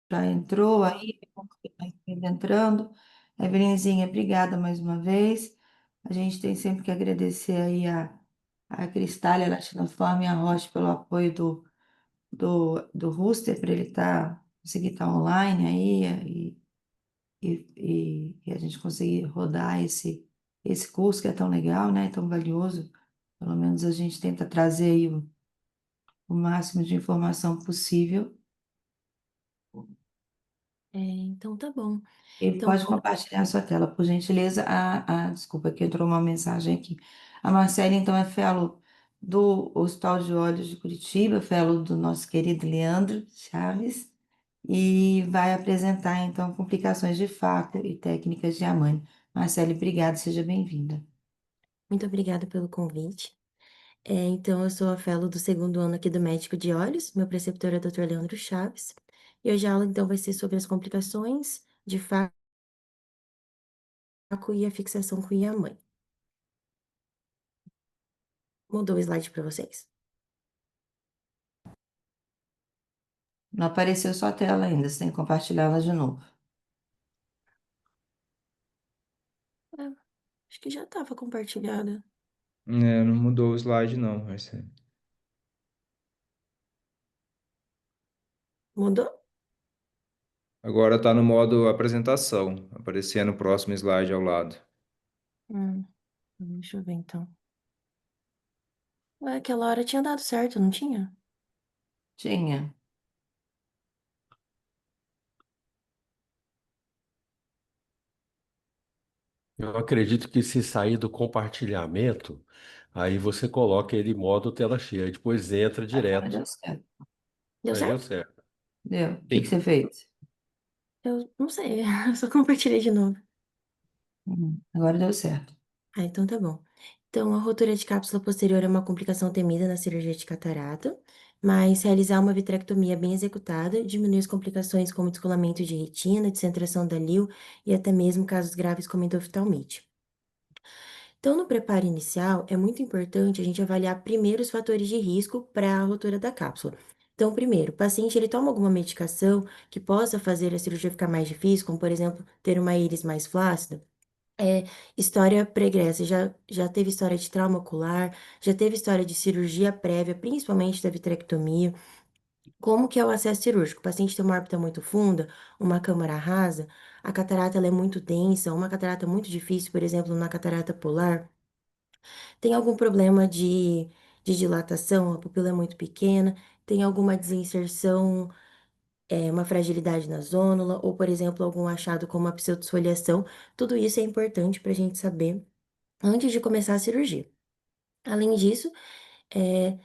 Já entrou aí, entrando. Evelinzinha, obrigada mais uma vez. A gente tem sempre que agradecer aí a Cristália Latinoforme e a Roche pelo apoio do Rooster, para ele conseguir estar online aí e a gente conseguir rodar esse curso que é tão legal, né? Tão valioso. Pelo menos a gente tenta trazer aí o máximo de informação possível. Então tá bom. E Então, pode compartilhar a sua tela, por gentileza. Desculpa, que entrou uma mensagem aqui. A Marcela, então, é fellow do Hospital de Olhos de Curitiba, fellow do nosso querido Leandro Chaves, e vai apresentar, então, complicações de faco e técnicas de Amani. Marcele, obrigada, seja bem-vinda. muito obrigada pelo convite. Então, eu sou a fellow do segundo ano aqui do Médico de Olhos, meu preceptor é o Dr. Leandro Chaves, e hoje a aula, então, vai ser sobre as complicações de faco e a fixação com Yaman. Mudou o slide para vocês? Não apareceu sua tela ainda, você tem que compartilhá-la de novo. É, acho que já estava compartilhada. É, não mudou o slide, não, Marcelo. Mudou? Agora tá no modo apresentação, aparecendo o próximo slide ao lado. Hum, deixa eu ver, então. Ué, aquela hora tinha dado certo, não tinha? Tinha. Eu acredito que se sair do compartilhamento, aí você coloca ele em modo tela cheia, depois entra Agora direto. deu certo. Deu Aí deu certo? certo. Deu. O que Sim. você fez? Eu não sei, eu só compartilhei de novo. Agora deu certo. Então tá bom. Então, a rotura de cápsula posterior é uma complicação temida na cirurgia de catarata, mas realizar uma vitrectomia bem executada diminui as complicações como descolamento de retina, descentração da lil e até mesmo casos graves como endoftalmite. Então, no preparo inicial, é muito importante a gente avaliar primeiro os fatores de risco para a rotura da cápsula. Então, primeiro, o paciente ele toma alguma medicação que possa fazer a cirurgia ficar mais difícil, como por exemplo, ter uma íris mais flácida. É, história pregressa, já teve história de trauma ocular, já teve história de cirurgia prévia, principalmente da vitrectomia. Como que é o acesso cirúrgico? O paciente tem uma órbita muito funda, uma câmara rasa, a catarata ela é muito densa, uma catarata muito difícil, por exemplo, na catarata polar. Tem algum problema de dilatação, a pupila é muito pequena, tem alguma desinserção, uma fragilidade na zônula, ou, por exemplo, algum achado como a pseudosfoliação. Tudo isso é importante para a gente saber antes de começar a cirurgia. Além disso, é,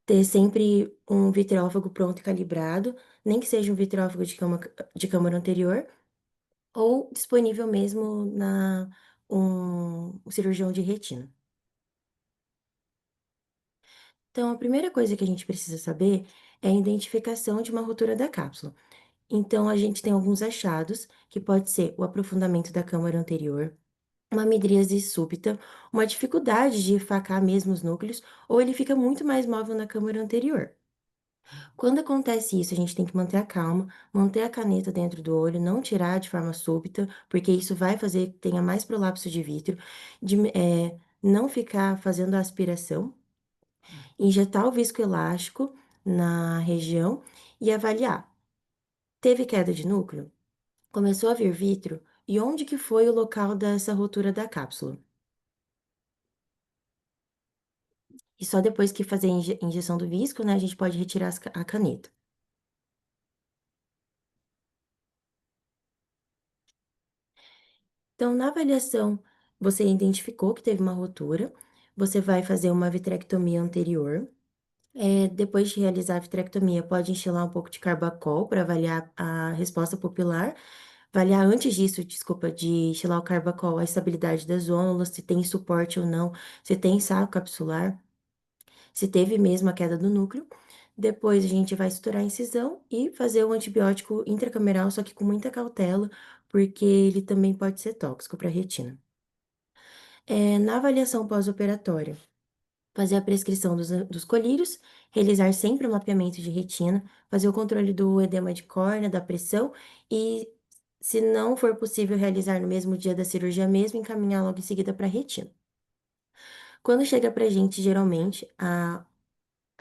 ter sempre um vitreófago pronto e calibrado, nem que seja um vitreófago de câmara anterior, ou disponível mesmo na um cirurgião de retina. Então, a primeira coisa que a gente precisa saber é a identificação de uma rotura da cápsula. Então, a gente tem alguns achados, que pode ser o aprofundamento da câmara anterior, uma midríase súbita, uma dificuldade de facar mesmo os núcleos, ou ele fica muito mais móvel na câmara anterior. Quando acontece isso, a gente tem que manter a calma, manter a caneta dentro do olho, não tirar de forma súbita, porque isso vai fazer que tenha mais prolapso de vítreo, não ficar fazendo a aspiração, injetar o viscoelástico na região e avaliar. Teve queda de núcleo? Começou a vir vítreo? E onde que foi o local dessa rotura da cápsula? E só depois que fazer a injeção do visco, né, a gente pode retirar a caneta. Então, na avaliação, você identificou que teve uma rotura, você vai fazer uma vitrectomia anterior. Depois de realizar a vitrectomia, pode instilar um pouco de carbacol para avaliar a resposta pupilar. Avaliar antes disso, desculpa, de instilar o carbacol, a estabilidade das zônulas, se tem suporte ou não, se tem saco capsular, se teve mesmo a queda do núcleo. Depois a gente vai suturar a incisão e fazer o antibiótico intracameral, só que com muita cautela, porque ele também pode ser tóxico para a retina. Na avaliação pós-operatória, fazer a prescrição dos colírios, realizar sempre o mapeamento de retina, fazer o controle do edema de córnea, da pressão e, se não for possível realizar no mesmo dia da cirurgia mesmo, encaminhar logo em seguida para a retina. Quando chega para a gente, geralmente, a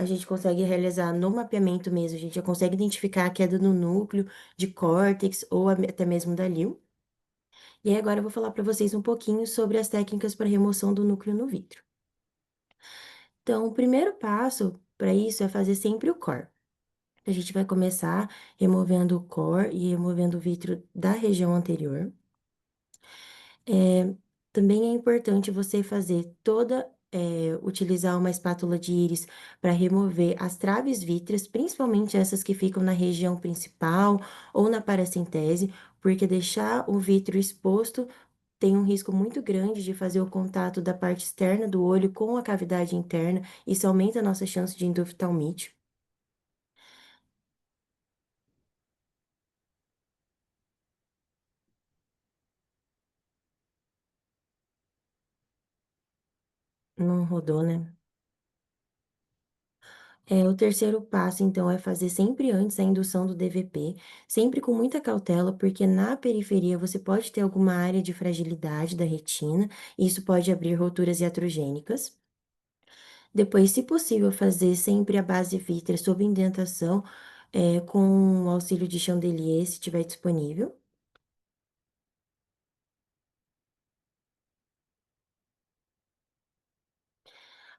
gente consegue realizar no mapeamento mesmo, a gente já consegue identificar a queda no núcleo, de córtex ou até mesmo da lil. E aí agora eu vou falar para vocês um pouquinho sobre as técnicas para remoção do núcleo no vítreo. Então, o primeiro passo para isso é fazer sempre o core. A gente vai começar removendo o core e removendo o vítreo da região anterior. Também é importante você fazer utilizar uma espátula de íris para remover as traves vítreas, principalmente essas que ficam na região principal ou na paracentese, porque deixar o vítreo exposto tem um risco muito grande de fazer o contato da parte externa do olho com a cavidade interna, isso aumenta a nossa chance de endoftalmite. Não rodou, né? O terceiro passo, então, é fazer sempre antes a indução do DVP, sempre com muita cautela, porque na periferia você pode ter alguma área de fragilidade da retina, e isso pode abrir roturas iatrogênicas. Depois, se possível, fazer sempre a base vítrea sob indentação, com o auxílio de chandelier, se tiver disponível.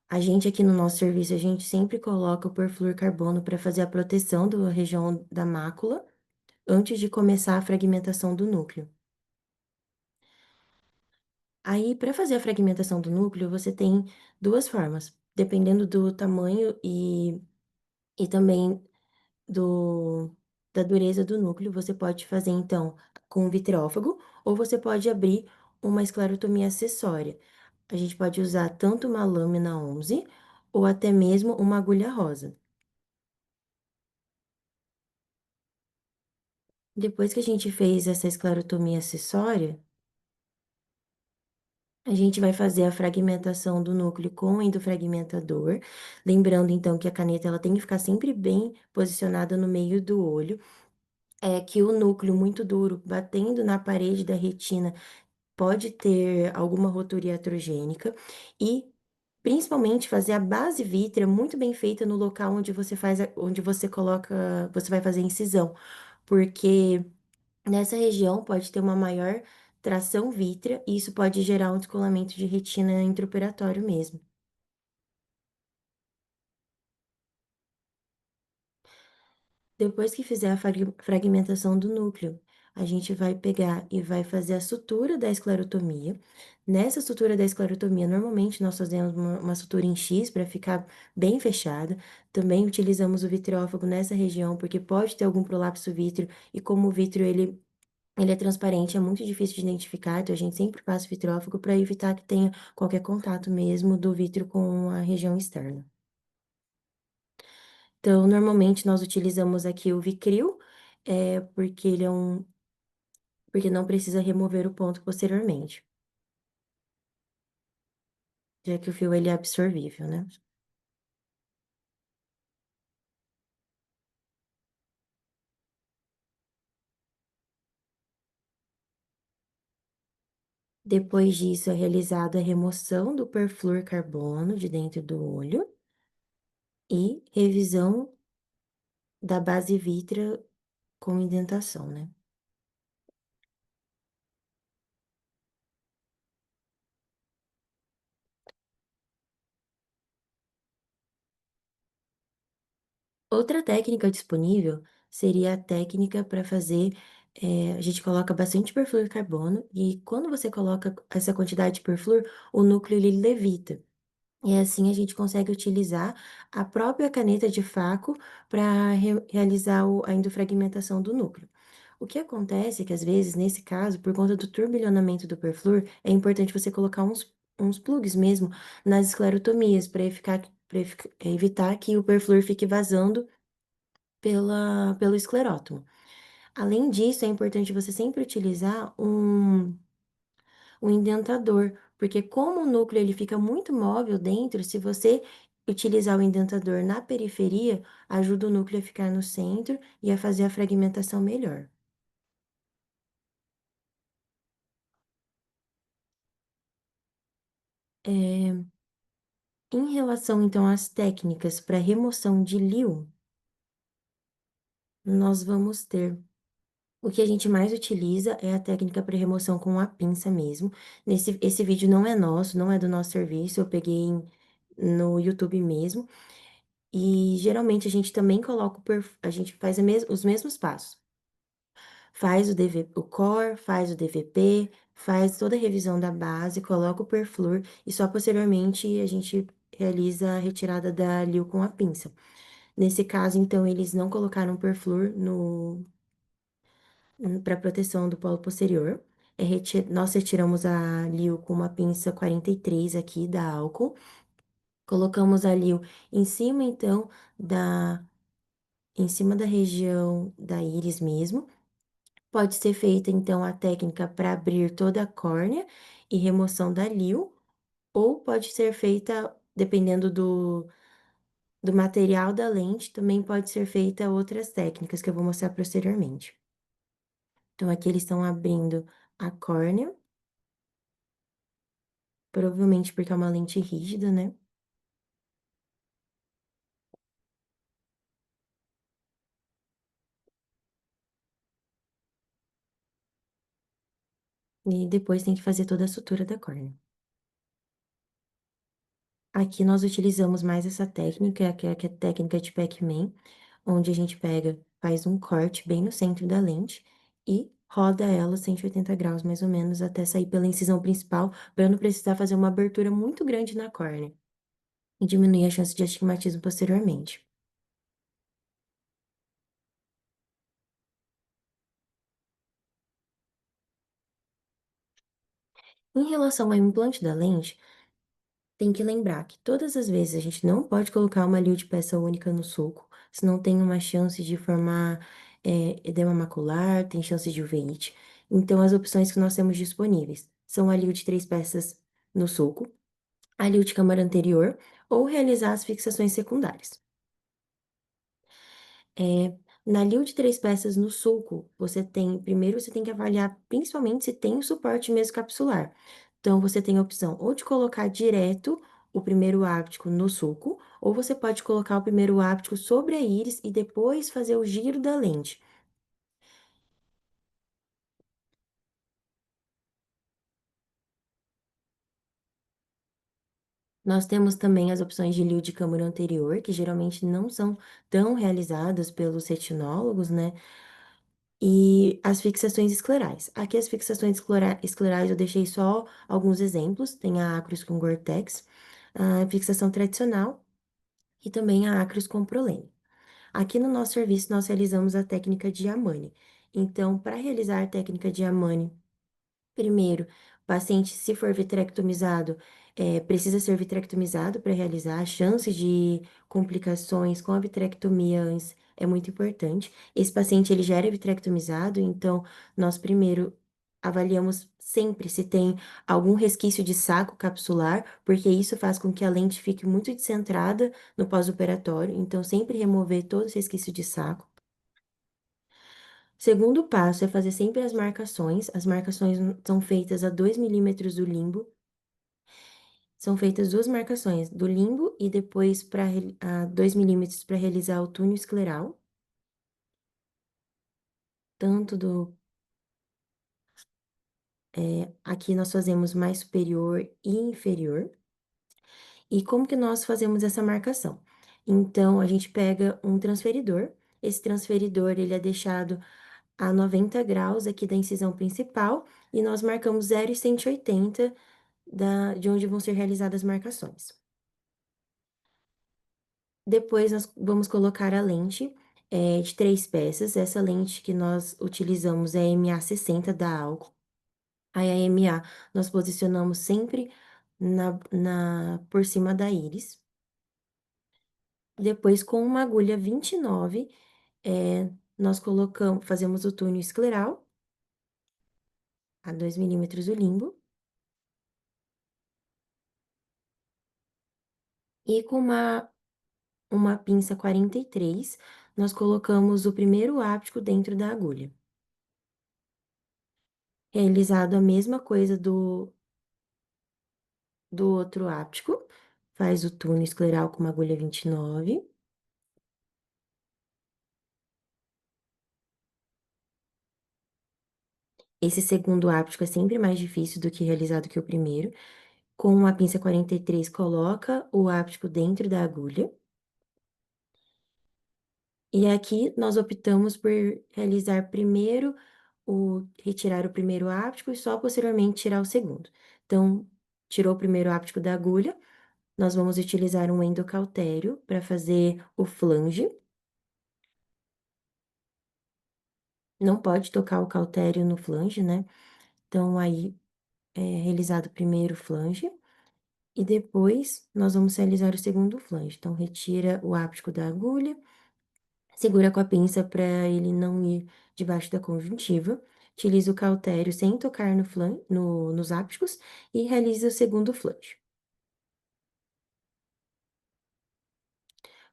A gente aqui no nosso serviço, a gente sempre coloca o perfluorcarbono para fazer a proteção da região da mácula, antes de começar a fragmentação do núcleo. Aí, para fazer a fragmentação do núcleo, você tem duas formas, dependendo do tamanho e também do, da dureza do núcleo, você pode fazer, então, com vitreófago, ou você pode abrir uma esclerotomia acessória. A gente pode usar tanto uma lâmina 11 ou até mesmo uma agulha rosa. Depois que a gente fez essa esclerotomia acessória, a gente vai fazer a fragmentação do núcleo com o endofragmentador, lembrando então que a caneta ela tem que ficar sempre bem posicionada no meio do olho, que o núcleo muito duro batendo na parede da retina pode ter alguma rotura iatrogênica e principalmente fazer a base vítrea muito bem feita no local onde você faz, onde você coloca, você vai fazer a incisão, porque nessa região pode ter uma maior tração vítrea e isso pode gerar um descolamento de retina intraoperatório mesmo. Depois que fizer a fragmentação do núcleo, a gente vai pegar e vai fazer a sutura da esclerotomia. Nessa sutura da esclerotomia, normalmente nós fazemos uma sutura em X para ficar bem fechada. Também utilizamos o vitreófago nessa região, porque pode ter algum prolapso vítreo, e como o vítreo ele é transparente, é muito difícil de identificar, então a gente sempre passa o vitrófago para evitar que tenha qualquer contato mesmo do vítreo com a região externa. Então, normalmente nós utilizamos aqui o Vicril, porque porque não precisa remover o ponto posteriormente, já que o fio ele é absorvível, né? Depois disso, é realizada a remoção do perfluorcarbono de dentro do olho e revisão da base vítrea com indentação, né? Outra técnica disponível seria a técnica para fazer, a gente coloca bastante perfluorcarbono e quando você coloca essa quantidade de perfluor, o núcleo ele levita. E assim a gente consegue utilizar a própria caneta de Faco para realizar a endofragmentação do núcleo. O que acontece é que, às vezes, nesse caso, por conta do turbilhonamento do perfluor, é importante você colocar uns plugs mesmo nas esclerotomias para evitar que o perfluor fique vazando pelo esclerótomo. Além disso, é importante você sempre utilizar um indentador, Porque como o núcleo ele fica muito móvel dentro, se você utilizar o indentador na periferia, ajuda o núcleo a ficar no centro e a fazer a fragmentação melhor. Em relação, então, às técnicas para remoção de lio, nós vamos ter. O que a gente mais utiliza é a técnica para remoção com a pinça mesmo. Esse vídeo não é nosso, não é do nosso serviço, eu peguei no YouTube mesmo. E geralmente a gente também coloca a gente faz os mesmos passos. Faz o core, faz o DVP, faz toda a revisão da base, coloca o perflúor e só posteriormente a gente realiza a retirada da lio com a pinça. Nesse caso, então, eles não colocaram perflúor no para proteção do polo posterior. Nós retiramos a lio com uma pinça 43 aqui da álcool. Colocamos a lio em cima, então, em cima da região da íris mesmo. Pode ser feita, então, a técnica para abrir toda a córnea e remoção da lio, ou pode ser feita, dependendo do material da lente, também pode ser feita outras técnicas que eu vou mostrar posteriormente. Então, aqui eles estão abrindo a córnea, provavelmente porque é uma lente rígida, né? E depois tem que fazer toda a sutura da córnea. Aqui nós utilizamos mais essa técnica, que é a técnica de Pac-Man, onde a gente faz um corte bem no centro da lente e roda ela 180 graus, mais ou menos, até sair pela incisão principal, para não precisar fazer uma abertura muito grande na córnea e diminuir a chance de astigmatismo posteriormente. Em relação ao implante da lente, tem que lembrar que todas as vezes a gente não pode colocar uma lio de peça única no sulco, senão tem uma chance de formar edema macular, tem chance de uveíte. Então, as opções que nós temos disponíveis são a lio de 3 peças no sulco, a lio de câmara anterior ou realizar as fixações secundárias. Na lio de 3 peças no sulco, primeiro você tem que avaliar principalmente se tem o suporte mesocapsular. Então, você tem a opção ou de colocar direto o primeiro áptico no sulco, ou você pode colocar o primeiro áptico sobre a íris e depois fazer o giro da lente. Nós temos também as opções de lio de câmara anterior, que geralmente não são tão realizadas pelos retinólogos, né? E as fixações esclerais. Aqui as fixações esclerais eu deixei só alguns exemplos. Tem a Acrys com Gore-Tex, a fixação tradicional e também a Acrys com Prolene. Aqui no nosso serviço nós realizamos a técnica de Amani. Então, para realizar a técnica de Amani, primeiro, o paciente, se for vitrectomizado, precisa ser vitrectomizado para realizar. A chance de complicações com a vitrectomia antes é muito importante. Esse paciente, ele já era vitrectomizado, então, nós primeiro avaliamos sempre se tem algum resquício de saco capsular, porque isso faz com que a lente fique muito descentrada no pós-operatório. Então, sempre remover todo esse resquício de saco. Segundo passo é fazer sempre as marcações. As marcações são feitas a 2 milímetros do limbo. São feitas 2 marcações do limbo e depois a 2 milímetros para realizar o túnel escleral. Tanto aqui nós fazemos mais superior e inferior. E como que nós fazemos essa marcação? Então, a gente pega um transferidor. Esse transferidor, ele é deixado a 90 graus aqui da incisão principal e nós marcamos 0,180 de onde vão ser realizadas as marcações. Depois, nós vamos colocar a lente de 3 peças. Essa lente que nós utilizamos é a MA60 da Alco. Aí, a MA nós posicionamos sempre por cima da íris. Depois, com uma agulha 29, nós fazemos o túnel escleral a 2 milímetros do limbo. E com uma pinça 43, nós colocamos o primeiro áptico dentro da agulha. Realizado a mesma coisa do outro áptico, faz o túnel escleral com uma agulha 29. Esse segundo áptico é sempre mais difícil do que realizado que o primeiro. Com a pinça 43, coloca o áptico dentro da agulha. E aqui nós optamos por realizar primeiro retirar o primeiro áptico e só posteriormente tirar o segundo. Então, tirou o primeiro áptico da agulha, nós vamos utilizar um endocautério para fazer o flange. Não pode tocar o cautério no flange, né? Então, aí é realizado primeiro o flange e depois nós vamos realizar o segundo flange. Então, retira o áptico da agulha, segura com a pinça para ele não ir debaixo da conjuntiva. Utiliza o cautério sem tocar nos ápticos e realiza o segundo flange.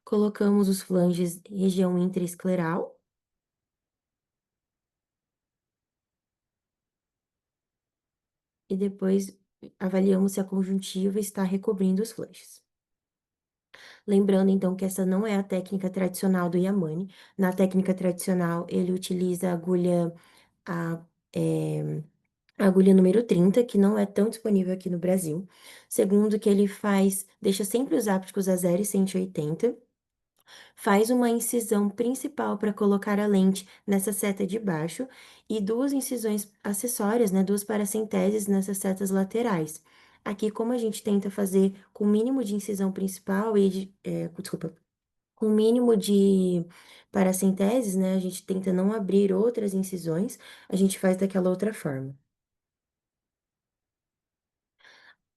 Colocamos os flanges região intraescleral. E depois avaliamos se a conjuntiva está recobrindo os flanges. Lembrando, então, que essa não é a técnica tradicional do Yamane. Na técnica tradicional, ele utiliza a, a agulha número 30, que não é tão disponível aqui no Brasil. Segundo, que ele deixa sempre os ápticos a 0,180. Faz uma incisão principal para colocar a lente nessa seta de baixo e duas incisões acessórias, né, duas paracenteses nessas setas laterais. Aqui, como a gente tenta fazer com o mínimo de incisão principal desculpa, com o mínimo de paracenteses, né, a gente tenta não abrir outras incisões, a gente faz daquela outra forma.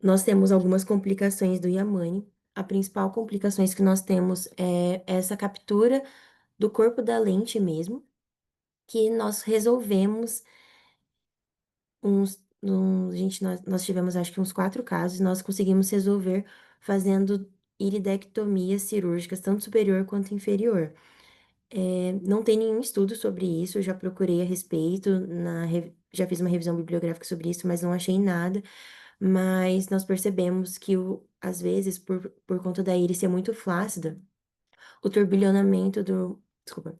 Nós temos algumas complicações do Yamane. A principal complicações que nós temos é essa captura do corpo da lente mesmo, que nós resolvemos nós tivemos acho que uns 4 casos, e nós conseguimos resolver fazendo iridectomias cirúrgicas, tanto superior quanto inferior. Não tem nenhum estudo sobre isso, eu já procurei a respeito, já fiz uma revisão bibliográfica sobre isso, mas não achei nada. Mas nós percebemos que, às vezes, por conta da íris ser muito flácida, o turbilhonamento desculpa,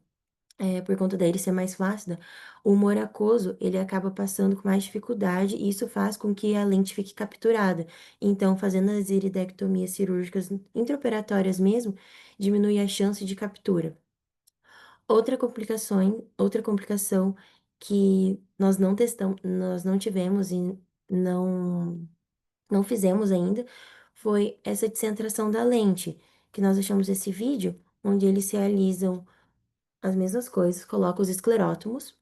por conta da íris ser mais flácida, o humor aquoso, ele acaba passando com mais dificuldade e isso faz com que a lente fique capturada. Então, fazendo as iridectomias cirúrgicas intraoperatórias mesmo, diminui a chance de captura. Outra complicação que nós não tivemos e não, não fizemos ainda, foi essa descentração da lente, que nós achamos esse vídeo, onde eles realizam as mesmas coisas, coloca os esclerótomos,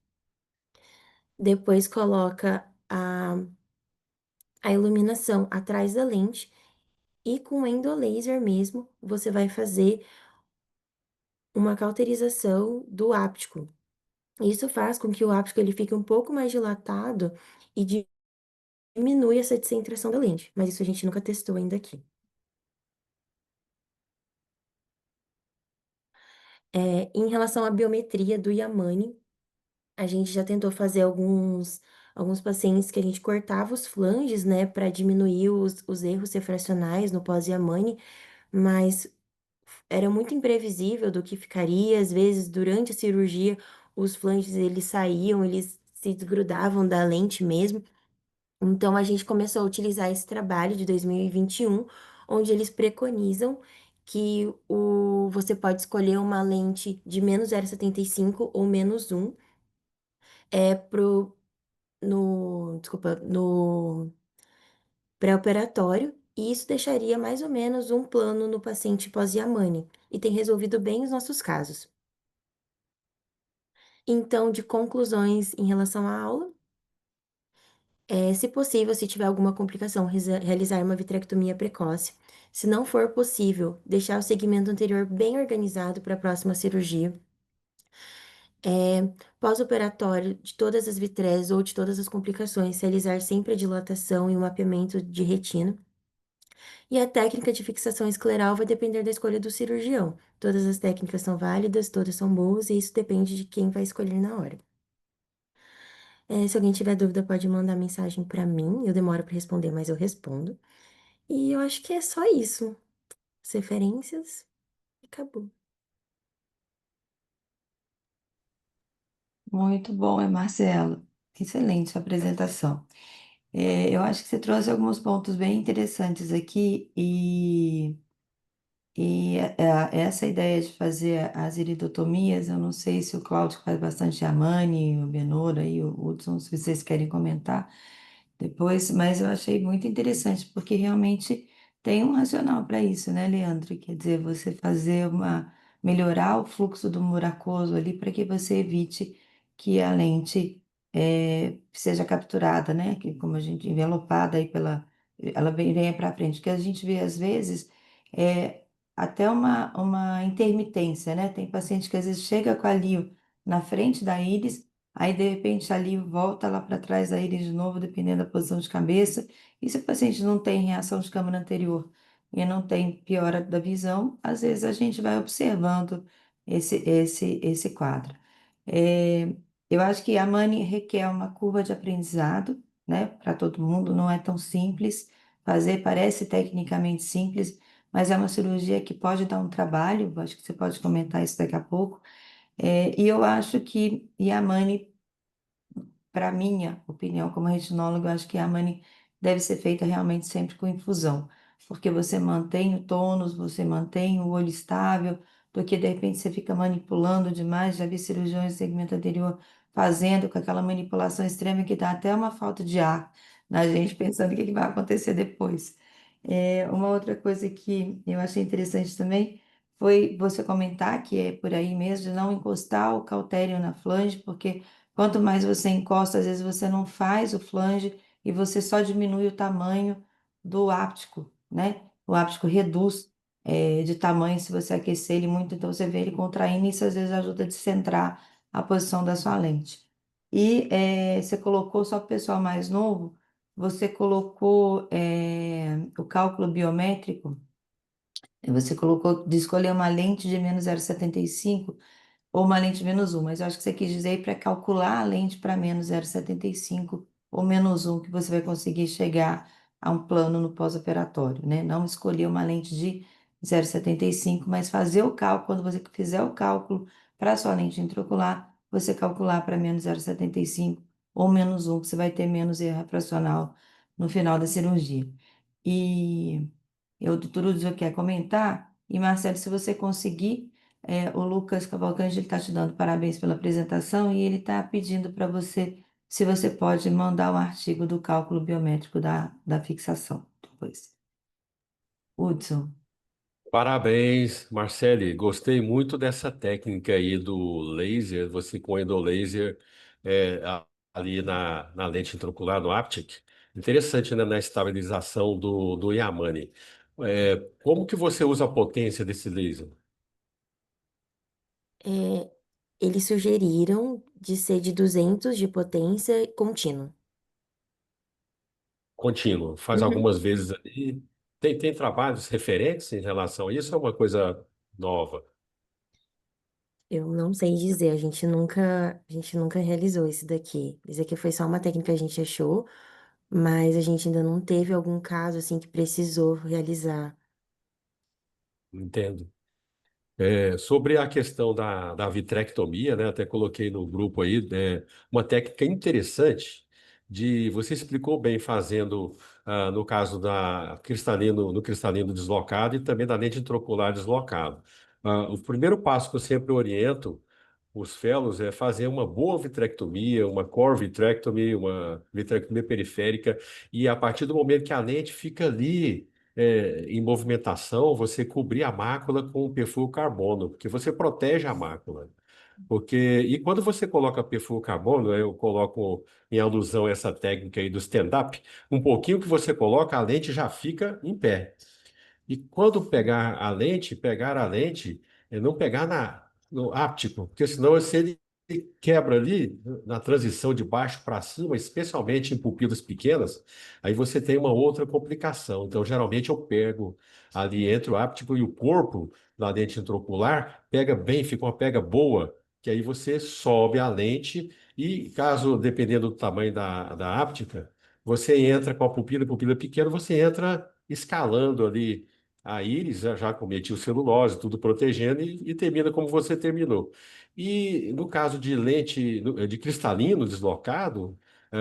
depois coloca a iluminação atrás da lente, e com endolaser mesmo, você vai fazer uma cauterização do áptico. Isso faz com que o áptico ele fique um pouco mais dilatado e diminui essa descentração da lente, mas isso a gente nunca testou ainda aqui. Em relação à biometria do Yamane, a gente já tentou fazer alguns pacientes que a gente cortava os flanges, né, para diminuir os erros refracionais no pós-Yamane, mas era muito imprevisível do que ficaria. Às vezes, durante a cirurgia, os flanges eles saíam, eles se desgrudavam da lente mesmo. Então, a gente começou a utilizar esse trabalho de 2021, onde eles preconizam que você pode escolher uma lente de menos 0,75 ou menos 1 no pré-operatório, e isso deixaria mais ou menos um plano no paciente pós-Yamane, e tem resolvido bem os nossos casos. Então, de conclusões em relação à aula, se possível, se tiver alguma complicação, realizar uma vitrectomia precoce. Se não for possível, deixar o segmento anterior bem organizado para a próxima cirurgia. Pós-operatório de todas as vitreas ou de todas as complicações, realizar sempre a dilatação e o mapeamento de retina. E a técnica de fixação escleral vai depender da escolha do cirurgião. Todas as técnicas são válidas, todas são boas, e isso depende de quem vai escolher na hora. Se alguém tiver dúvida, pode mandar mensagem para mim. Eu demoro para responder, mas eu respondo. E eu acho que é só isso. As referências e acabou. Muito bom, Marcelo. Excelente sua apresentação. Eu acho que você trouxe alguns pontos bem interessantes aqui essa ideia de fazer as iridotomias, eu não sei se o Cláudio faz bastante a Mani, o Benoro e o Hudson, se vocês querem comentar depois, mas eu achei muito interessante, porque realmente tem um racional para isso, né, Leandro? Quer dizer, você fazer melhorar o fluxo do muracoso ali para que você evite que a lente seja capturada, né? Que como a gente envelopada aí ela venha para frente, que a gente vê às vezes é até uma intermitência, né? Tem paciente que às vezes chega com a lio na frente da íris. Aí, de repente, ali volta lá para trás da íris de novo, dependendo da posição de cabeça. E se o paciente não tem reação de câmara anterior e não tem piora da visão, às vezes a gente vai observando esse quadro. É, eu acho que a Mani requer uma curva de aprendizado, né, para todo mundo, não é tão simples fazer, parece tecnicamente simples, mas é uma cirurgia que pode dar um trabalho, acho que você pode comentar isso daqui a pouco. E eu acho que Yamane, para minha opinião como retinólogo, eu acho que a Yamane deve ser feita realmente sempre com infusão, porque você mantém o tônus, você mantém o olho estável, do que de repente você fica manipulando demais. Já vi cirurgiões de segmento anterior fazendo com aquela manipulação extrema que dá até uma falta de ar na gente, pensando o que que vai acontecer depois. Uma outra coisa que eu achei interessante também foi você comentar que é por aí mesmo, de não encostar o cautério na flange, porque quanto mais você encosta, às vezes você não faz o flange e você só diminui o tamanho do áptico, né? O áptico reduz de tamanho se você aquecer ele muito, então você vê ele contraindo, e isso às vezes ajuda a descentrar a posição da sua lente. E você colocou, só para o pessoal mais novo, você colocou o cálculo biométrico, você colocou de escolher uma lente de menos 0,75 ou uma lente menos um, mas eu acho que você quis dizer para calcular a lente para menos 0,75 ou menos um, que você vai conseguir chegar a um plano no pós-operatório, né? Não escolher uma lente de 0,75, mas fazer o cálculo, quando você fizer o cálculo para a sua lente intraocular, você calcular para menos 0,75 ou menos um, que você vai ter menos erro refracional no final da cirurgia. E o doutor Udzo quer comentar, e Marcelo, se você conseguir. O Lucas Cavalcante está te dando parabéns pela apresentação e ele está pedindo para você se você pode mandar o artigo do cálculo biométrico da fixação depois. Hudson. Parabéns, Marcele. Gostei muito dessa técnica aí do laser, você com o endolaser ali na lente intraocular, no Aptic. Interessante, né, na estabilização do Yamane. Como que você usa a potência desse laser? É, Eles sugeriram de ser de 200 de potência contínua. Contínuo. Faz Uhum. algumas vezes ali. Tem trabalhos referentes em relação a isso? É uma coisa nova? Eu não sei dizer, a gente nunca realizou esse daqui. Esse aqui foi só uma técnica que a gente achou, mas a gente ainda não teve algum caso assim que precisou realizar. Entendo. Sobre a questão da vitrectomia, né, até coloquei no grupo aí, uma técnica interessante você explicou bem fazendo, no caso no cristalino deslocado e também da lente intraocular deslocado. O primeiro passo que eu sempre oriento os fellows é fazer uma boa vitrectomia, uma core vitrectomy, uma vitrectomia periférica, e a partir do momento que a lente fica ali em movimentação, você cobrir a mácula com perfil carbono, porque você protege a mácula. E quando você coloca perfil carbono, eu coloco em alusão a essa técnica aí do stand-up, um pouquinho que você coloca, a lente já fica em pé. E quando pegar a lente, não pegar no áptico, porque senão se ele quebra ali na transição de baixo para cima, especialmente em pupilas pequenas, aí você tem uma outra complicação. Então, geralmente eu pego ali entre o áptico e o corpo da lente intraocular, pega bem, fica uma pega boa, que aí você sobe a lente e, caso, dependendo do tamanho da áptica, você entra com a pupila pequena, você entra escalando ali a íris, já com metilcelulose, tudo protegendo, e termina como você terminou. E no caso de lente de cristalino deslocado,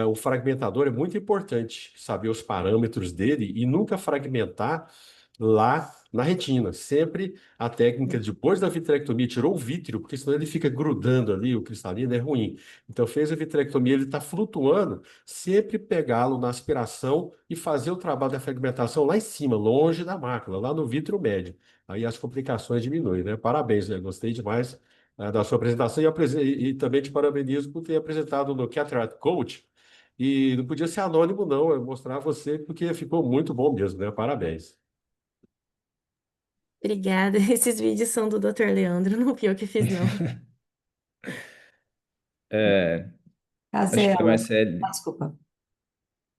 o fragmentador é muito importante saber os parâmetros dele e nunca fragmentar lá na retina. Sempre a técnica depois da vitrectomia tirou o vítreo, porque senão ele fica grudando ali, o cristalino é ruim. Então fez a vitrectomia, ele está flutuando, sempre pegá-lo na aspiração e fazer o trabalho da fragmentação lá em cima, longe da mácula, lá no vítreo médio. Aí as complicações diminuem, né? Parabéns, né? Gostei demais da sua apresentação e também te parabenizo por ter apresentado no Cataract Coach. E não podia ser anônimo, não, eu mostrar você, porque ficou muito bom mesmo, né? Parabéns. Obrigada. Esses vídeos são do Dr. Leandro, não fui eu que fiz, não. É, acho que, Casela, Marcele, desculpa.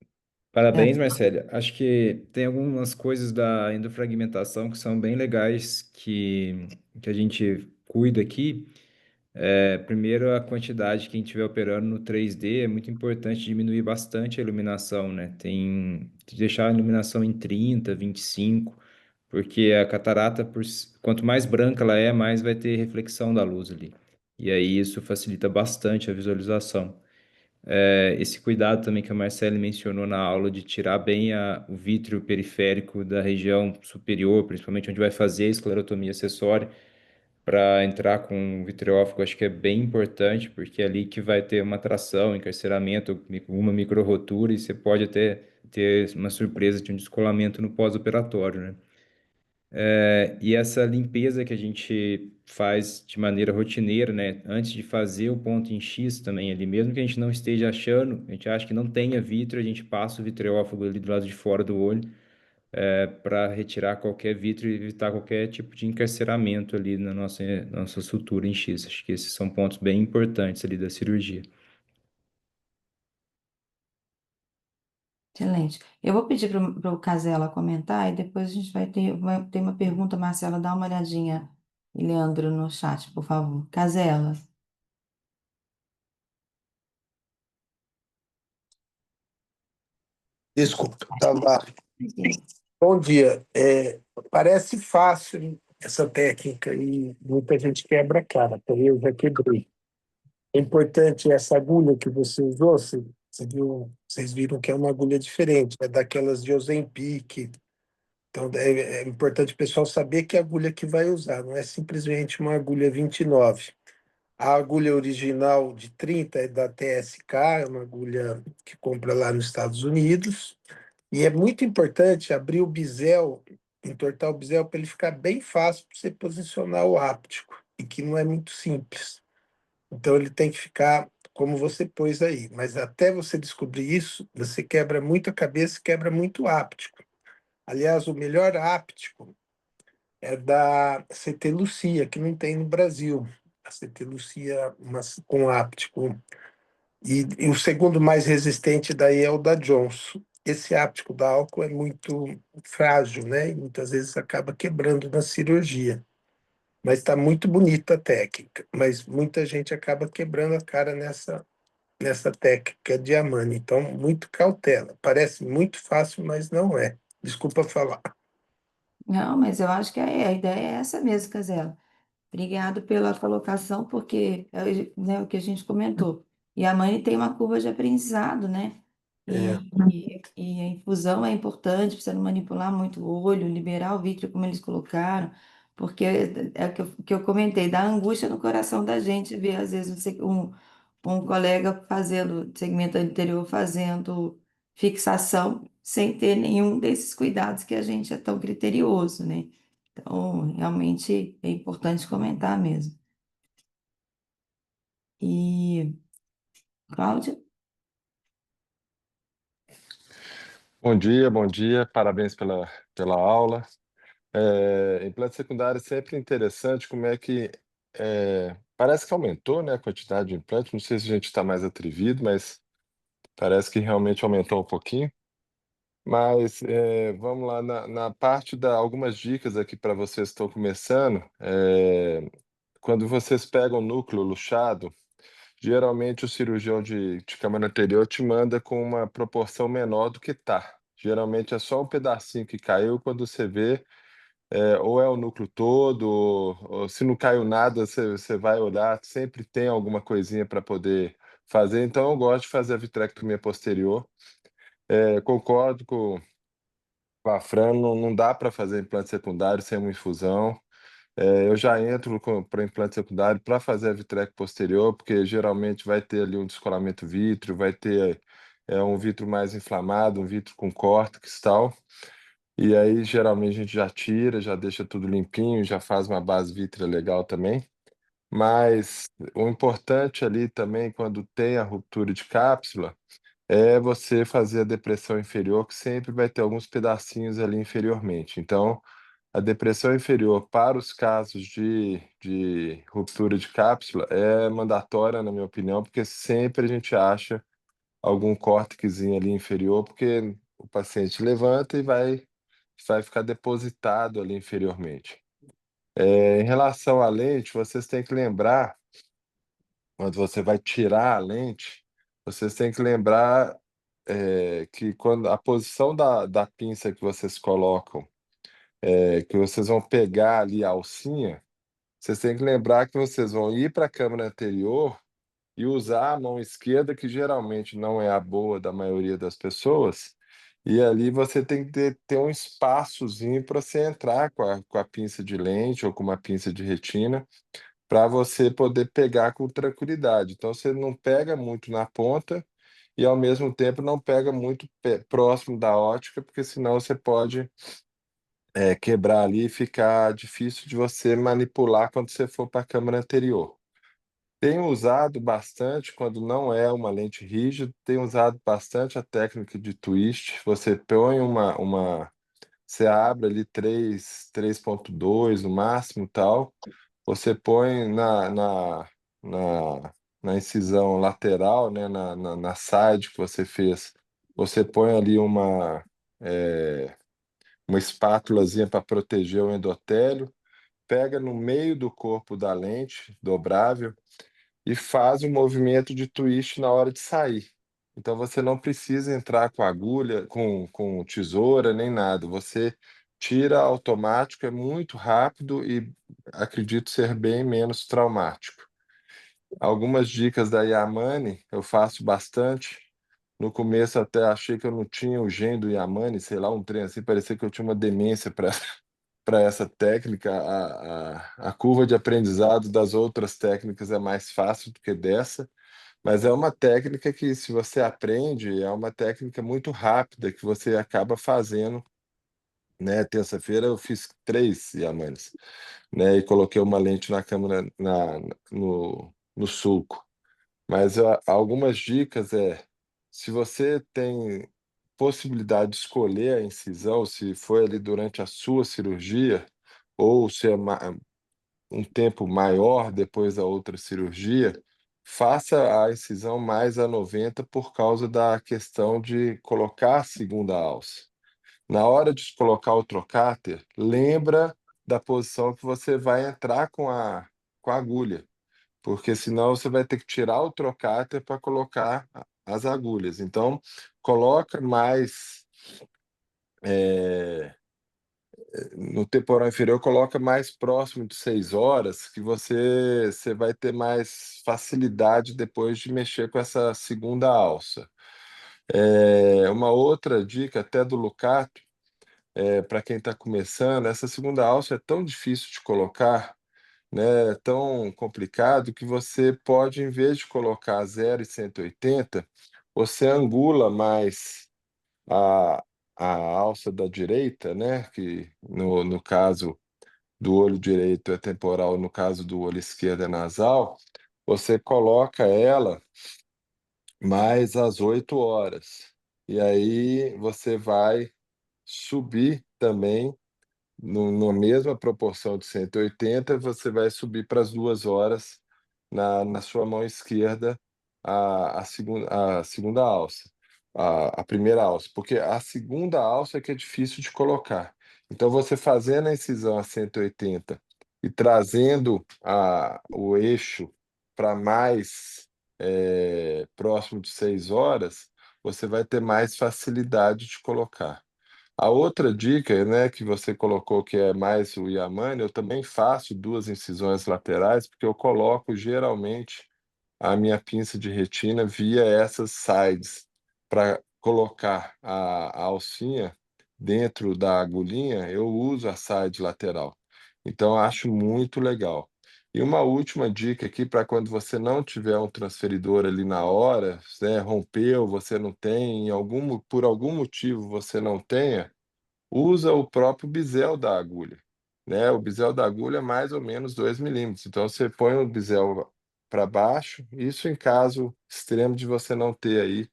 É, parabéns, Marcele. Acho que tem algumas coisas da endofragmentação que são bem legais que a gente cuida aqui. Primeiro, a quantidade que a gente estiver operando no 3D é muito importante diminuir bastante a iluminação, né? Deixar a iluminação em 30, 25, porque a catarata, quanto mais branca ela é, mais vai ter reflexão da luz ali. E aí isso facilita bastante a visualização. Esse cuidado também que a Marcele mencionou na aula de tirar bem o vítreo periférico da região superior, principalmente onde vai fazer a esclerotomia acessória, para entrar com o vitreófago, acho que é bem importante, porque é ali que vai ter uma tração, encarceramento, uma microrotura, e você pode até ter uma surpresa de um descolamento no pós-operatório, né? E essa limpeza que a gente faz de maneira rotineira, né? Antes de fazer o ponto em X também ali, mesmo que a gente não esteja achando, a gente acha que não tenha vítreo, a gente passa o vitreófago ali do lado de fora do olho, para retirar qualquer vítreo e evitar qualquer tipo de encarceramento ali na nossa sutura em X. Acho que esses são pontos bem importantes ali da cirurgia. excelente. Eu vou pedir para o Casela comentar e depois a gente vai ter uma pergunta, Marcela, dá uma olhadinha, Leandro, no chat, por favor. Casela. Desculpa, tava. Bom dia. Parece fácil essa técnica e muita gente quebra a cara, também eu já quebrei. É importante essa agulha que você usou, vocês viram que é uma agulha diferente, é daquelas de Ozempic. Então é importante o pessoal saber que agulha que vai usar, não é simplesmente uma agulha 29. A agulha original de 30 é da TSK, é uma agulha que compra lá nos Estados Unidos. E é muito importante abrir o bisel, entortar o bisel para ele ficar bem fácil para você posicionar o áptico, e que não é muito simples. Então ele tem que ficar como você pôs aí. Mas até você descobrir isso, você quebra muito a cabeça, quebra muito o áptico. Aliás, o melhor áptico é da CT Lucia, que não tem no Brasil. A CT Lucia com áptico. E o segundo mais resistente daí é o da Johnson. Esse áptico da álcool é muito frágil, né? E muitas vezes acaba quebrando na cirurgia. Mas está muito bonita a técnica. Mas muita gente acaba quebrando a cara nessa técnica de Amani. Então, muito cautela. Parece muito fácil, mas não é. Desculpa falar. Não, mas eu acho que a ideia é essa mesmo, Casela. Obrigado pela colocação, porque é, né, o que a gente comentou. E a mãe tem uma curva de aprendizado, né? É, E a infusão é importante para você não manipular muito o olho, liberar o vítreo, como eles colocaram, porque é o que eu comentei, dá angústia no coração da gente ver, às vezes, um colega fazendo segmento anterior, fazendo fixação, sem ter nenhum desses cuidados que a gente é tão criterioso, né? Então, realmente é importante comentar mesmo. E, Cláudia? Bom dia, parabéns pela aula. Implante secundário é sempre interessante como é que parece que aumentou, né, a quantidade de implantes. Não sei se a gente está mais atrevido, mas parece que realmente aumentou um pouquinho. Mas vamos lá, na parte da algumas dicas aqui para vocês que estão começando. Quando vocês pegam o núcleo luxado, geralmente o cirurgião de câmara anterior te manda com uma proporção menor do que tá. Geralmente é só um pedacinho que caiu, quando você vê, ou é o núcleo todo, ou se não caiu nada, você vai olhar, sempre tem alguma coisinha para poder fazer. Então eu gosto de fazer a vitrectomia posterior. Concordo com a Fran, não dá para fazer implante secundário sem uma infusão. Eu já entro para implante secundário para fazer a vitreco posterior, porque geralmente vai ter ali um descolamento vítreo, vai ter um vítreo mais inflamado, um vítreo com córtex e tal. E aí, geralmente, a gente já tira, já deixa tudo limpinho, já faz uma base vítrea legal também. Mas o importante ali também, quando tem a ruptura de cápsula, é você fazer a depressão inferior, que sempre vai ter alguns pedacinhos ali inferiormente. Então, a depressão inferior para os casos de ruptura de cápsula é mandatória, na minha opinião, porque sempre a gente acha algum córtexinho ali inferior, porque o paciente levanta e vai ficar depositado ali inferiormente. Em relação à lente, vocês têm que lembrar, quando você vai tirar a lente, vocês têm que lembrar que quando a posição da pinça que vocês colocam, que vocês vão pegar ali a alcinha, vocês têm que lembrar que vocês vão ir para a câmara anterior e usar a mão esquerda, que geralmente não é a boa da maioria das pessoas, e ali você tem que ter um espaçozinho para você entrar com a pinça de lente ou com uma pinça de retina, para você poder pegar com tranquilidade. Então você não pega muito na ponta e ao mesmo tempo não pega muito próximo da ótica, porque senão você pode quebrar ali e ficar difícil de você manipular quando você for para a câmera anterior. Tenho usado bastante, quando não é uma lente rígida, tenho usado bastante a técnica de twist. Você põe você abre ali 3.2 no máximo, tal. Você põe na incisão lateral, né, na side que você fez. Você põe ali uma espátulazinha para proteger o endotélio, pega no meio do corpo da lente dobrável e faz o movimento de twist na hora de sair. Então você não precisa entrar com agulha, com tesoura, nem nada. Você tira automático, é muito rápido e acredito ser bem menos traumático. Algumas dicas da Yamane eu faço bastante. No começo até achei que eu não tinha o gene do Yamane, sei lá, um trem assim, parecia que eu tinha uma demência para essa técnica. A curva de aprendizado das outras técnicas é mais fácil do que dessa, mas é uma técnica que, se você aprende, é uma técnica muito rápida que você acaba fazendo, né? Terça-feira eu fiz 3 Yamanes, né? E coloquei uma lente na câmera, no sulco. Mas algumas dicas se você tem possibilidade de escolher a incisão, se foi ali durante a sua cirurgia, ou se é um tempo maior depois da outra cirurgia, faça a incisão mais a 90 por causa da questão de colocar a segunda alça. Na hora de colocar o trocáter, lembra da posição que você vai entrar com a agulha, porque senão você vai ter que tirar o trocáter para colocar as agulhas. Então, coloca mais no temporal inferior, coloca mais próximo de 6 horas, que você vai ter mais facilidade depois de mexer com essa segunda alça. Uma outra dica, até do Lucato, para quem está começando, essa segunda alça é tão difícil de colocar, né, é tão complicado, que você pode, em vez de colocar 0,180, você angula mais a, a alça da direita, né, que no caso do olho direito é temporal, no caso do olho esquerdo é nasal, você coloca ela mais às 8 horas. E aí você vai subir também numa mesma proporção de 180, você vai subir para as 2 horas na sua mão esquerda a segunda alça, a primeira alça, porque a segunda alça é que é difícil de colocar. Então, você fazendo a incisão a 180 e trazendo o eixo para mais próximo de 6 horas, você vai ter mais facilidade de colocar. A outra dica, né, que você colocou que é mais o Yamane, eu também faço 2 incisões laterais, porque eu coloco geralmente a minha pinça de retina via essas sides para colocar a alcinha dentro da agulhinha, eu uso a side lateral. Então, eu acho muito legal. E uma última dica aqui para quando você não tiver um transferidor ali na hora, né, rompeu, você não tem, por algum motivo você não tenha, usa o próprio bisel da agulha, né? O bisel da agulha é mais ou menos 2 milímetros. Então, você põe o bisel para baixo, isso em caso extremo de você não ter aí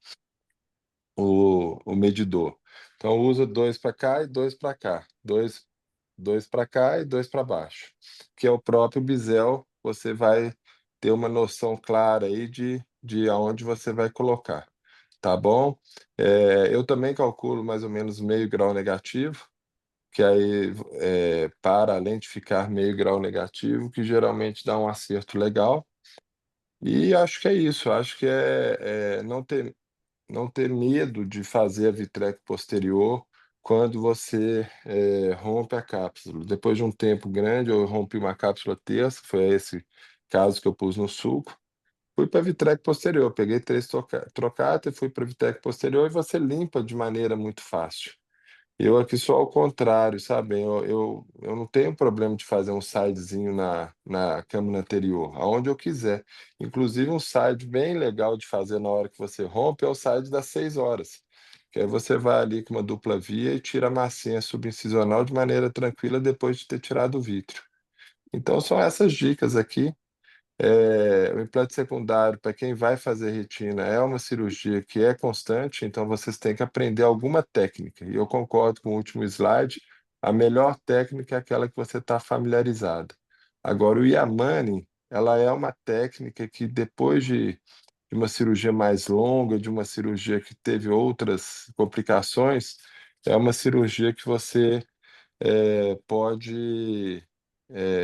o medidor. Então, usa dois para cá e dois para cá. Dois para cá e dois para baixo. Que é o próprio bisel, você vai ter uma noção clara aí de aonde você vai colocar. Tá bom? Eu também calculo mais ou menos meio grau negativo, que aí para além de ficar meio grau negativo, que geralmente dá um acerto legal. E acho que é isso, acho que é não ter medo de fazer a vitreco posterior quando você rompe a cápsula. Depois de um tempo grande, eu rompi uma cápsula terça, foi esse caso que eu pus no sulco. Fui para vitreco posterior, peguei 3 trocata e fui para vitreco posterior e você limpa de maneira muito fácil. Eu aqui sou ao contrário, sabe? Eu não tenho problema de fazer um sidezinho na câmera anterior, aonde eu quiser. Inclusive, um side bem legal de fazer na hora que você rompe é o side das 6 horas. Que aí você vai ali com uma dupla via e tira a massinha subincisional de maneira tranquila depois de ter tirado o vítreo. Então, são essas dicas aqui. O implante secundário, para quem vai fazer retina, é uma cirurgia que é constante, então vocês têm que aprender alguma técnica. E eu concordo com o último slide, a melhor técnica é aquela que você está familiarizado. Agora, o Yamane, ela é uma técnica que depois de uma cirurgia mais longa, de uma cirurgia que teve outras complicações, é uma cirurgia que você pode,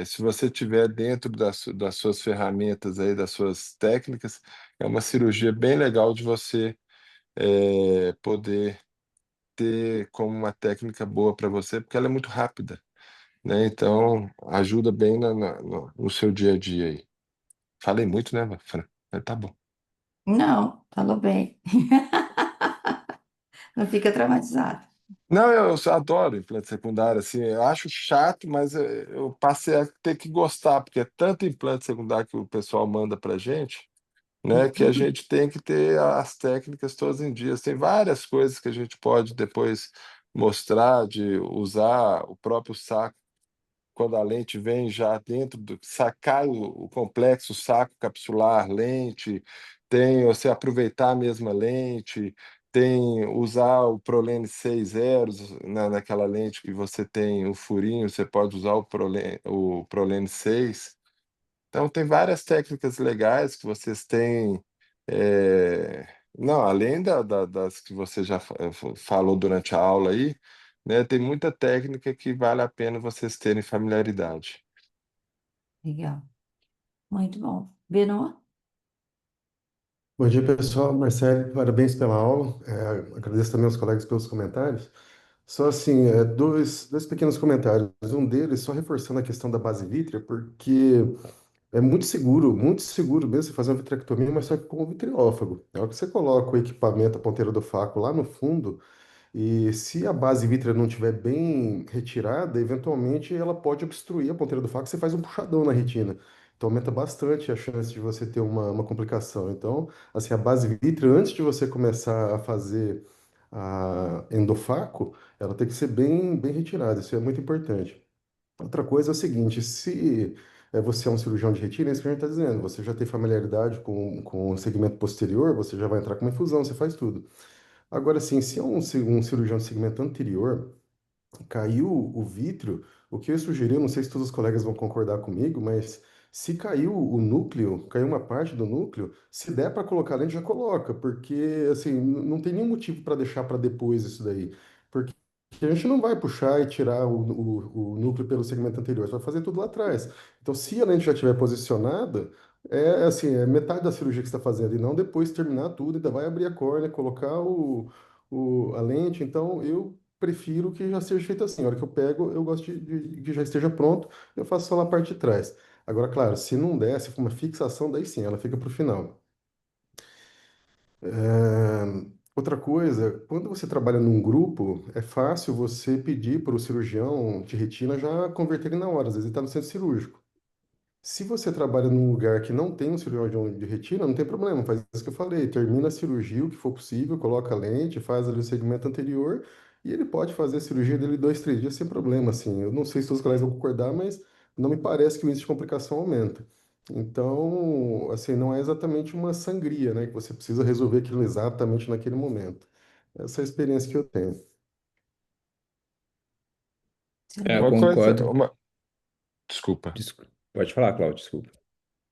se você tiver dentro das suas ferramentas aí, das suas técnicas, é uma cirurgia bem legal de você poder ter como uma técnica boa para você, porque ela é muito rápida, né? Então, ajuda bem no seu dia a dia aí. Falei muito, né, Fran? Mas tá bom. Não, falou bem. Não fica traumatizado. Não, eu só adoro implante secundário, assim, eu acho chato, mas eu passei a ter que gostar, porque é tanto implante secundário que o pessoal manda pra gente, né, que a gente tem que ter as técnicas todas em dias. Tem várias coisas que a gente pode depois mostrar, de usar o próprio saco quando a lente vem já dentro do sacar o complexo saco capsular, lente, tem você aproveitar a mesma lente, tem usar o Prolene 6 zeros naquela lente que você tem o furinho, você pode usar o Prolene 6. Então, tem várias técnicas legais que vocês têm. Não, além das que você já falou durante a aula aí, né, tem muita técnica que vale a pena vocês terem familiaridade. Legal. Muito bom. Benoit? Bom dia, pessoal. Marcelo, parabéns pela aula. Agradeço também aos colegas pelos comentários. Só assim, dois pequenos comentários. Um deles, só reforçando a questão da base vítrea, porque é muito seguro mesmo você fazer uma vitrectomia, mas só que com o vitriófago. Na hora que você coloca o equipamento, a ponteira do faco lá no fundo, e se a base vítrea não estiver bem retirada, eventualmente ela pode obstruir a ponteira do faco, você faz um puxadão na retina. Então aumenta bastante a chance de você ter uma complicação. Então, assim, a base vítrea, antes de você começar a fazer a endofaco, ela tem que ser bem retirada. Isso é muito importante. Outra coisa é o seguinte, se você é um cirurgião de retina, é isso que a gente está dizendo, você já tem familiaridade com o segmento posterior, você já vai entrar com uma infusão, você faz tudo. Agora, sim, se é um cirurgião de segmento anterior, caiu o vítreo, o que eu sugeri, eu não sei se todos os colegas vão concordar comigo, mas se caiu o núcleo, caiu uma parte do núcleo, se der para colocar lente, já coloca, porque assim, não tem nenhum motivo para deixar para depois isso daí. Porque a gente não vai puxar e tirar o núcleo pelo segmento anterior, você vai fazer tudo lá atrás. Então, se a lente já estiver posicionada, é assim, é metade da cirurgia que você está fazendo, e não depois terminar tudo, ainda vai abrir a córnea, colocar a lente. Então, eu prefiro que já seja feito assim. A hora que eu pego, eu gosto de que já esteja pronto, eu faço só na parte de trás. Agora, claro, se não der, se for uma fixação, daí sim, ela fica para o final. Outra coisa, quando você trabalha num grupo, é fácil você pedir para o cirurgião de retina já converter ele na hora, às vezes ele está no centro cirúrgico. Se você trabalha num lugar que não tem um cirurgião de retina, não tem problema, faz isso que eu falei, termina a cirurgia, o que for possível, coloca a lente, faz ali o segmento anterior e ele pode fazer a cirurgia dele 2, 3 dias sem problema, assim. Eu não sei se todos os colegas vão concordar, mas não me parece que o índice de complicação aumenta. Então, assim, não é exatamente uma sangria, né, que você precisa resolver aquilo exatamente naquele momento. Essa é a experiência que eu tenho. Eu Excelente. Uma coisa, concordo. desculpa. Pode falar, Cláudio, desculpa.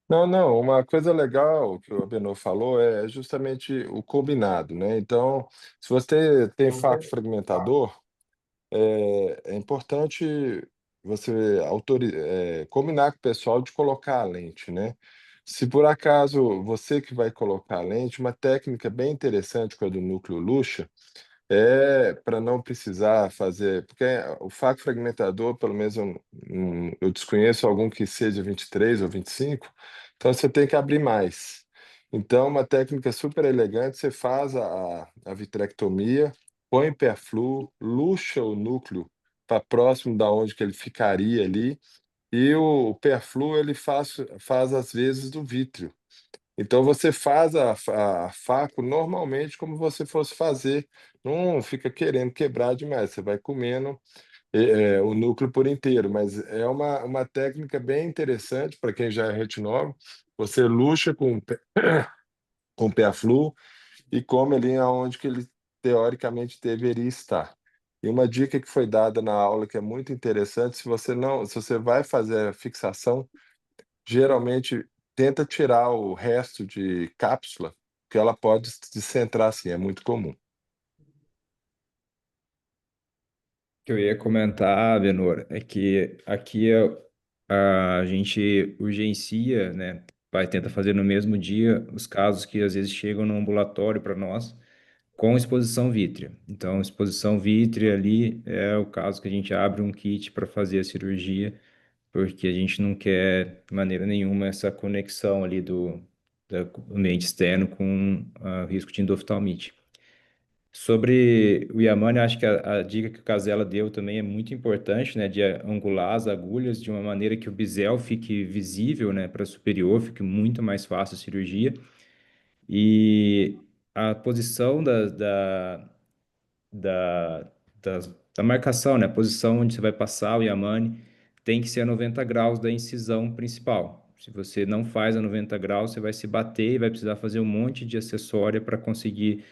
Não, não, uma coisa legal que o Abenô falou é justamente o combinado, né? Então, se você tem faco fragmentador, é importante você combinar com o pessoal de colocar a lente, né? Se por acaso você que vai colocar a lente, uma técnica bem interessante com a do núcleo Luxa, para não precisar fazer, porque o faco fragmentador, pelo menos eu desconheço algum que seja 23 ou 25, então você tem que abrir mais. Então, uma técnica super elegante, você faz a vitrectomia, põe perflu, luxa o núcleo para próximo da onde que ele ficaria ali, e o perflu ele faz às vezes do vítreo. Então você faz a faco normalmente como você fosse fazer, não fica querendo quebrar demais, você vai comendo o núcleo por inteiro, mas é uma técnica bem interessante para quem já é retinólogo, você luxa com o pé-flu e come ali aonde que ele teoricamente deveria estar. E uma dica que foi dada na aula que é muito interessante, se você vai fazer a fixação, geralmente tenta tirar o resto de cápsula, que ela pode se descentrar assim, é muito comum. Que eu ia comentar, Benor, é que aqui a gente urgencia, né? Vai tentar fazer no mesmo dia os casos que às vezes chegam no ambulatório para nós com exposição vítrea. Então, exposição vítrea ali é o caso que a gente abre um kit para fazer a cirurgia, porque a gente não quer de maneira nenhuma essa conexão ali do ambiente externo com risco de endoftalmite. Sobre o Yamane, acho que a dica que o Casella deu também é muito importante, né, de angular as agulhas de uma maneira que o bisel fique visível, né, para superior, fique muito mais fácil a cirurgia. E a posição da, da marcação, né, a posição onde você vai passar o Yamane tem que ser a 90 graus da incisão principal. Se você não faz a 90 graus, você vai se bater e vai precisar fazer um monte de acessória para conseguir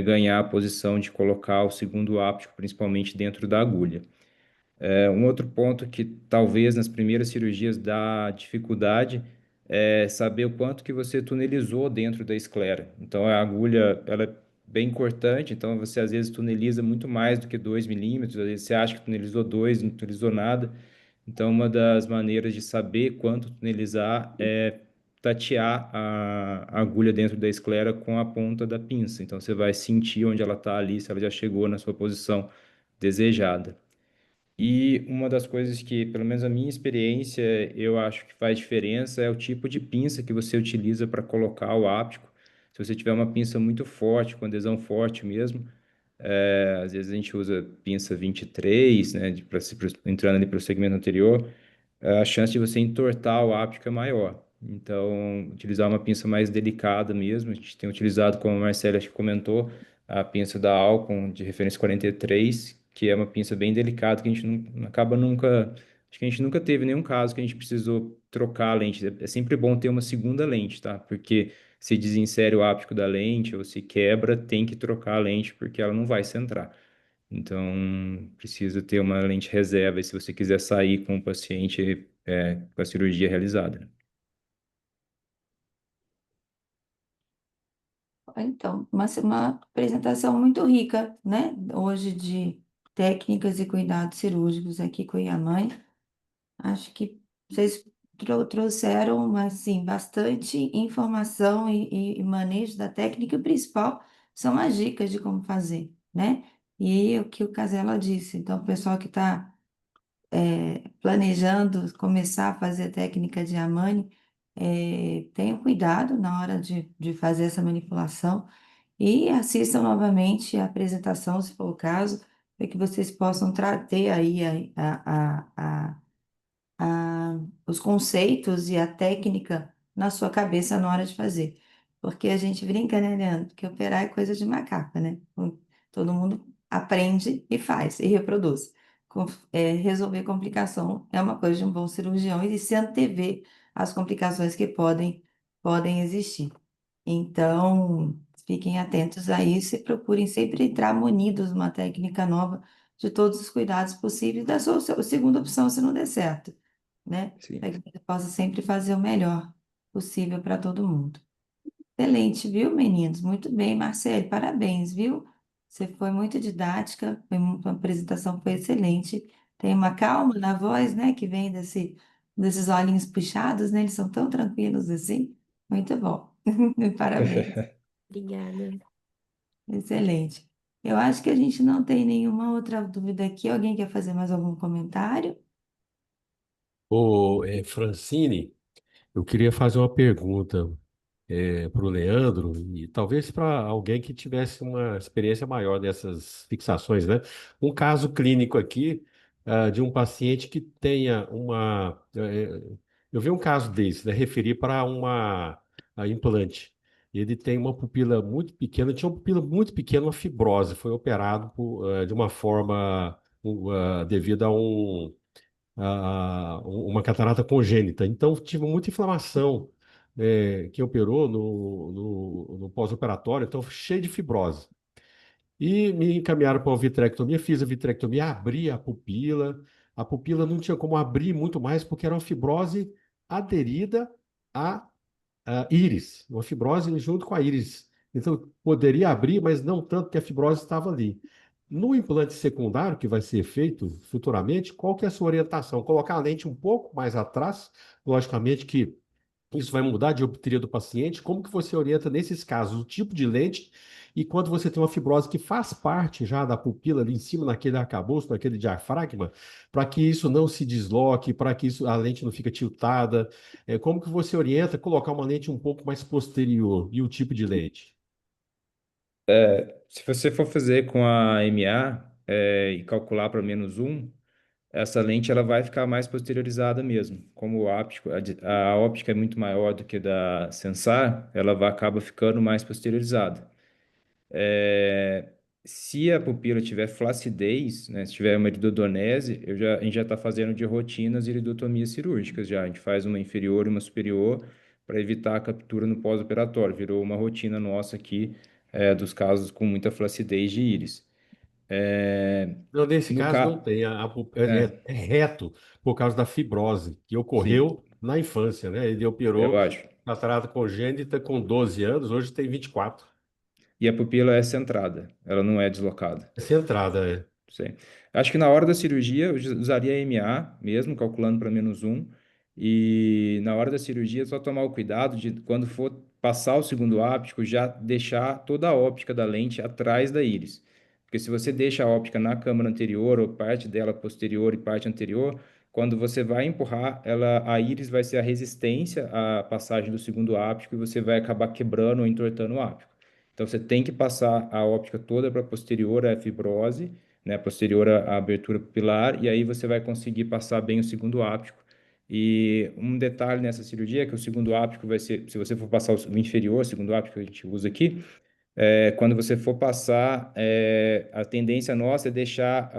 ganhar a posição de colocar o segundo áptico, principalmente dentro da agulha. Um outro ponto que talvez nas primeiras cirurgias dá dificuldade é saber o quanto que você tunelizou dentro da esclera. Então a agulha ela é bem cortante, então você às vezes tuneliza muito mais do que 2 milímetros, às vezes você acha que tunelizou 2, não tunelizou nada. Então uma das maneiras de saber quanto tunelizar é tatear a agulha dentro da esclera com a ponta da pinça. Então você vai sentir onde ela está ali, se ela já chegou na sua posição desejada. E uma das coisas que, pelo menos a minha experiência, eu acho que faz diferença é o tipo de pinça que você utiliza para colocar o áptico. Se você tiver uma pinça muito forte, com adesão forte mesmo, às vezes a gente usa pinça 23, né, entrando ali para o segmento anterior, a chance de você entortar o áptico é maior. Então, utilizar uma pinça mais delicada mesmo. A gente tem utilizado, como a Marcela acho que comentou, a pinça da Alcon de referência 43, que é uma pinça bem delicada, que a gente não, acaba nunca. Acho que a gente nunca teve nenhum caso que a gente precisou trocar a lente. É sempre bom ter uma segunda lente, tá? Porque se desinsere o áptico da lente ou se quebra, tem que trocar a lente, porque ela não vai centrar. Então, precisa ter uma lente reserva se você quiser sair com o paciente com a cirurgia realizada. Então, uma apresentação muito rica, né? Hoje de técnicas e cuidados cirúrgicos aqui com a Iamãe. Acho que vocês trouxeram, assim, bastante informação e manejo da técnica, e o principal são as dicas de como fazer, né? E o que o Casella disse. Então, o pessoal que está planejando começar a fazer técnica de Amani, tenham cuidado na hora de fazer essa manipulação e assistam novamente a apresentação, se for o caso, para que vocês possam ter aí os conceitos e a técnica na sua cabeça na hora de fazer. Porque a gente brinca, né, Leandro? Que operar é coisa de macaco, né? Todo mundo aprende e faz, e reproduz. Resolver complicação é uma coisa de um bom cirurgião e se antever as complicações que podem existir. Então, fiquem atentos a isso e procurem sempre entrar munidos de uma técnica nova de todos os cuidados possíveis da sua segunda opção se não der certo, né? Sim. Para que você possa sempre fazer o melhor possível para todo mundo. Excelente, viu, meninos? Muito bem, Marcelo, parabéns, viu? Você foi muito didática, a apresentação foi excelente. Tem uma calma na voz, né, que vem desses olhinhos puxados, né? Eles são tão tranquilos assim. Muito bom. Parabéns, Obrigada. excelente. Eu acho que a gente não tem nenhuma outra dúvida aqui. Alguém quer fazer mais algum comentário? Francine, eu queria fazer uma pergunta para o Leandro e talvez para alguém que tivesse uma experiência maior dessas fixações, né? Um caso clínico aqui, de um paciente que tenha uma. Eu vi um caso desse, né? Referi para uma implante. Ele tem uma pupila muito pequena, tinha uma pupila muito pequena, uma fibrose, foi operado de uma forma devido a uma catarata congênita. Então, tive muita inflamação que operou no pós-operatório, então cheio de fibrose. E me encaminharam para uma vitrectomia, fiz a vitrectomia, abri a pupila não tinha como abrir muito mais, porque era uma fibrose aderida à íris, uma fibrose junto com a íris. Então, poderia abrir, mas não tanto que a fibrose estava ali. No implante secundário, que vai ser feito futuramente, qual que é a sua orientação? Colocar a lente um pouco mais atrás, logicamente que isso vai mudar a dioptria do paciente. Como que você orienta nesses casos o tipo de lente e quando você tem uma fibrose que faz parte já da pupila ali em cima, naquele arcabouço, naquele diafragma, para que isso não se desloque, para que a lente não fique tiltada? Como que você orienta colocar uma lente um pouco mais posterior e o tipo de lente? Se você for fazer com a MA e calcular para -1, essa lente ela vai ficar mais posteriorizada mesmo. Como o áptico, a óptica é muito maior do que da sensar, ela acaba ficando mais posteriorizada. É, Se a pupila tiver flacidez, né, se tiver uma iridodonese, a gente já está fazendo de rotinas iridotomias cirúrgicas já. A gente faz uma inferior e uma superior para evitar a captura no pós-operatório. Virou uma rotina nossa aqui, dos casos com muita flacidez de íris. É, Não, nesse no caso não caso, tem. É reto por causa da fibrose que sim, ocorreu na infância, né? Ele eu operou acho. catarata congênita com 12 anos, hoje tem 24. E a pupila é centrada, ela não é deslocada. Essa entrada é. Sim. Acho que na hora da cirurgia eu usaria MA mesmo, calculando para -1. E na hora da cirurgia é só tomar o cuidado de, quando for passar o segundo áptico, já deixar toda a óptica da lente atrás da íris. Porque se você deixa a óptica na câmara anterior, ou parte dela posterior e parte anterior, quando você vai empurrar, a íris vai ser a resistência à passagem do segundo áptico e você vai acabar quebrando ou entortando o áptico. Então você tem que passar a óptica toda para posterior à fibrose, né, posterior à abertura pupilar, e aí você vai conseguir passar bem o segundo áptico. E um detalhe nessa cirurgia é que o segundo áptico vai ser, se você for passar o inferior, o segundo áptico que a gente usa aqui, quando você for passar, a tendência nossa é deixar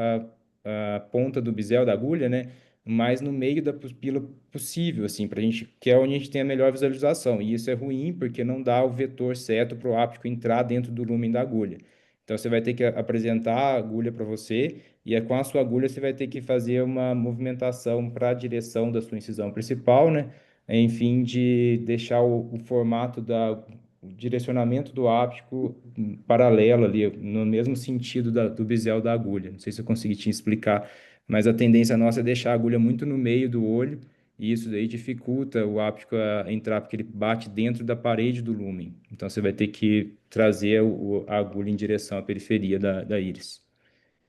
a ponta do bisel da agulha, né, mais no meio da pupila possível, assim, para a gente, que é onde a gente tem a melhor visualização. E isso é ruim porque não dá o vetor certo para o áptico entrar dentro do lumen da agulha. Então você vai ter que apresentar a agulha para você e com a sua agulha você vai ter que fazer uma movimentação para a direção da sua incisão principal, né? Enfim, de deixar o formato o direcionamento do áptico paralelo ali, no mesmo sentido do bisel da agulha. Não sei se eu consegui te explicar, mas a tendência nossa é deixar a agulha muito no meio do olho e isso daí dificulta o áptico a entrar, porque ele bate dentro da parede do lúmen. Então você vai ter que trazer a agulha em direção à periferia da íris.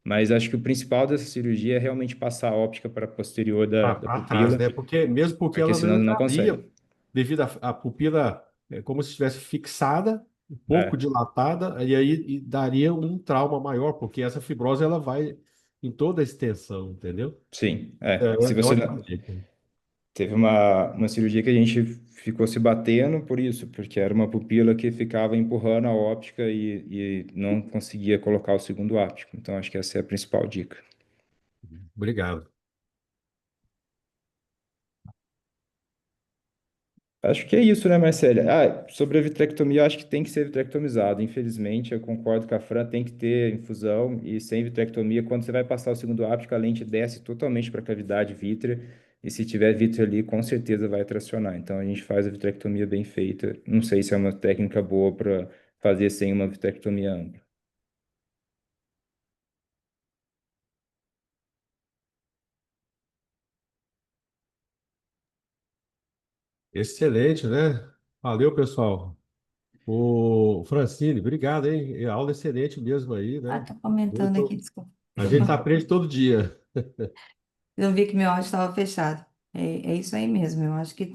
Mas acho que o principal dessa cirurgia é realmente passar a óptica para posterior da Para trás, pupila, né? Porque porque ela não senão não entraria, consegue. devido à pupila, como se estivesse fixada, um pouco É, dilatada, e aí daria um trauma maior, porque essa fibrose ela vai em toda a extensão, entendeu? sim. É, Se é você ótima dica. teve uma cirurgia que a gente ficou se batendo por isso, porque era uma pupila que ficava empurrando a óptica e não conseguia colocar o segundo áptico. Então acho que essa é a principal dica. Obrigado. Acho que é isso, né, Marcelo? Sobre a vitrectomia, eu acho que tem que ser vitrectomizado. Infelizmente, eu concordo com a Fran, tem que ter infusão e sem vitrectomia, quando você vai passar o segundo áptico, a lente desce totalmente para a cavidade vítrea e se tiver vítreo ali, com certeza vai tracionar. Então, a gente faz a vitrectomia bem feita. Não sei se é uma técnica boa para fazer sem uma vitrectomia ampla. Excelente, né? Valeu, pessoal. O Francine, obrigado, hein? A aula é excelente mesmo aí, né? Tô comentando aqui, Muito... desculpa. A gente aprende todo dia. Eu vi que meu áudio estava fechado. É isso aí mesmo. Eu acho que